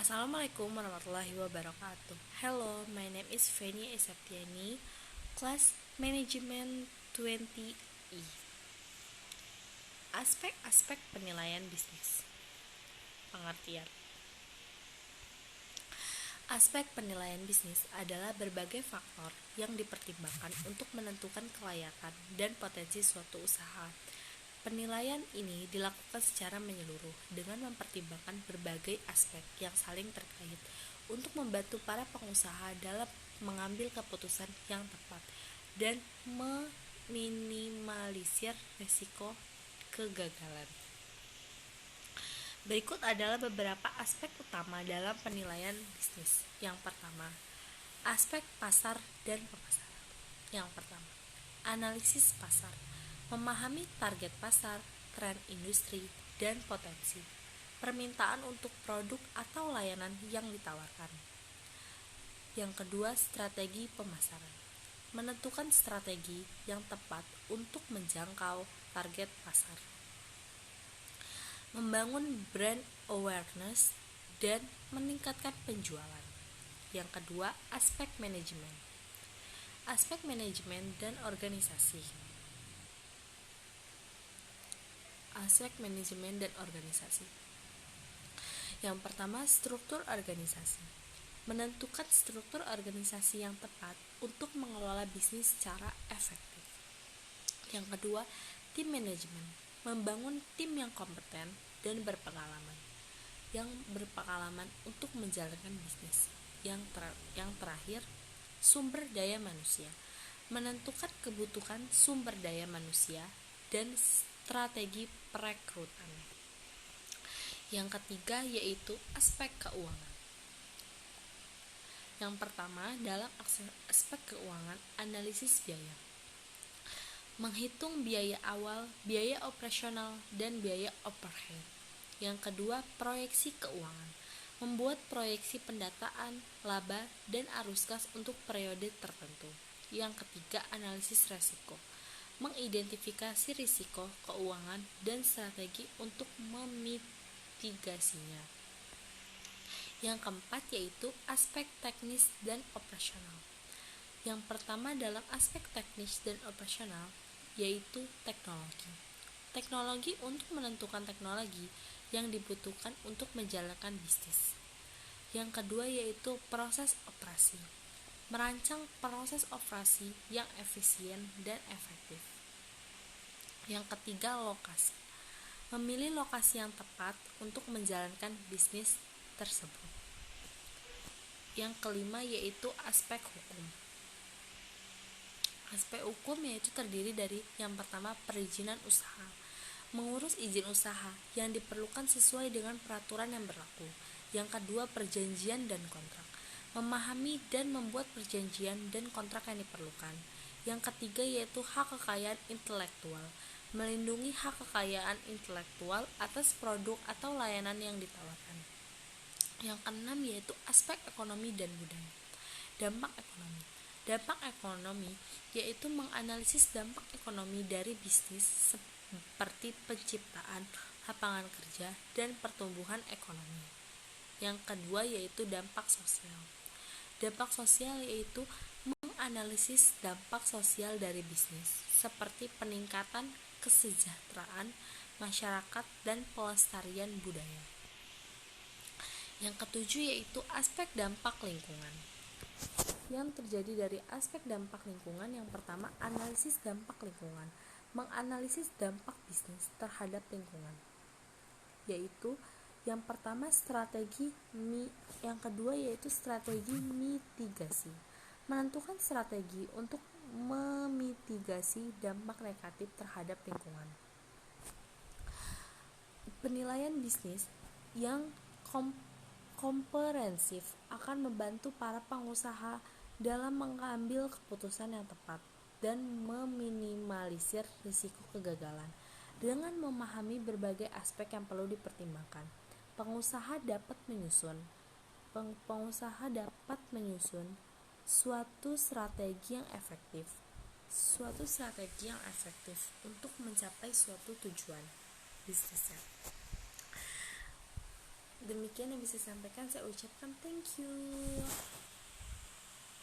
Assalamualaikum warahmatullahi wabarakatuh. Hello, my name is Fenia Esaptiani, Class Management 20E. Aspek-aspek penilaian bisnis. Pengertian. Aspek penilaian bisnis adalah berbagai faktor yang dipertimbangkan untuk menentukan kelayakan dan potensi suatu usaha. Penilaian ini dilakukan secara menyeluruh dengan mempertimbangkan berbagai aspek yang saling terkait untuk membantu para pengusaha dalam mengambil keputusan yang tepat dan meminimalisir risiko kegagalan. Berikut adalah beberapa aspek utama dalam penilaian bisnis. Yang pertama, aspek pasar dan pemasaran. Yang pertama, analisis pasar. Memahami target pasar, tren industri, dan potensi permintaan untuk produk atau layanan yang ditawarkan. Yang kedua, strategi pemasaran. Menentukan strategi yang tepat untuk menjangkau target pasar. Membangun brand awareness dan meningkatkan penjualan. Yang kedua, aspek manajemen. Aspek manajemen dan organisasi. Aspek manajemen dan organisasi. Yang pertama, struktur organisasi. Menentukan struktur organisasi yang tepat untuk mengelola bisnis secara efektif. Yang kedua, tim manajemen. Membangun tim yang kompeten dan berpengalaman. Yang berpengalaman untuk menjalankan bisnis. Yang terakhir, sumber daya manusia. Menentukan kebutuhan sumber daya manusia dan strategi perekrutan. Yang ketiga yaitu aspek keuangan. Yang pertama dalam aspek keuangan, analisis biaya. Menghitung biaya awal, biaya operasional, dan biaya overhead. Yang kedua, proyeksi keuangan. Membuat proyeksi pendataan, laba, dan arus kas untuk periode tertentu. Yang ketiga, analisis resiko. Mengidentifikasi risiko keuangan dan strategi untuk memitigasinya. Yang keempat yaitu aspek teknis dan operasional. Yang pertama dalam aspek teknis dan operasional yaitu teknologi. Teknologi untuk menentukan teknologi yang dibutuhkan untuk menjalankan bisnis. Yang kedua yaitu proses operasi. Merancang proses operasi yang efisien dan efektif. Yang ketiga, lokasi. Memilih lokasi yang tepat untuk menjalankan bisnis tersebut. Yang kelima yaitu aspek hukum. Aspek hukum yaitu terdiri dari yang pertama, perizinan usaha. Mengurus izin usaha yang diperlukan sesuai dengan peraturan yang berlaku. Yang kedua, perjanjian dan kontrak. Memahami dan membuat perjanjian dan kontrak yang diperlukan. Yang ketiga yaitu hak kekayaan intelektual. Melindungi hak kekayaan intelektual atas produk atau layanan yang ditawarkan. Yang keenam yaitu aspek ekonomi dan budaya. Dampak ekonomi. Dampak ekonomi yaitu menganalisis dampak ekonomi dari bisnis seperti penciptaan lapangan kerja dan pertumbuhan ekonomi. Yang kedua yaitu dampak sosial. Dampak sosial yaitu menganalisis dampak sosial dari bisnis seperti peningkatan kesejahteraan masyarakat dan pelestarian budaya. Yang ketujuh yaitu aspek dampak lingkungan. Yang terjadi dari aspek dampak lingkungan yang pertama, analisis dampak lingkungan. Menganalisis dampak bisnis terhadap lingkungan. Yaitu yang pertama yang kedua yaitu strategi mitigasi. Menentukan strategi untuk memitigasi dampak negatif terhadap lingkungan. Penilaian bisnis yang komprehensif akan membantu para pengusaha dalam mengambil keputusan yang tepat dan meminimalisir risiko kegagalan. Dengan memahami berbagai aspek yang perlu dipertimbangkan, pengusaha dapat menyusun suatu strategi yang efektif untuk mencapai suatu tujuan bisnisnya. Demikian yang bisa saya sampaikan, saya ucapkan thank you.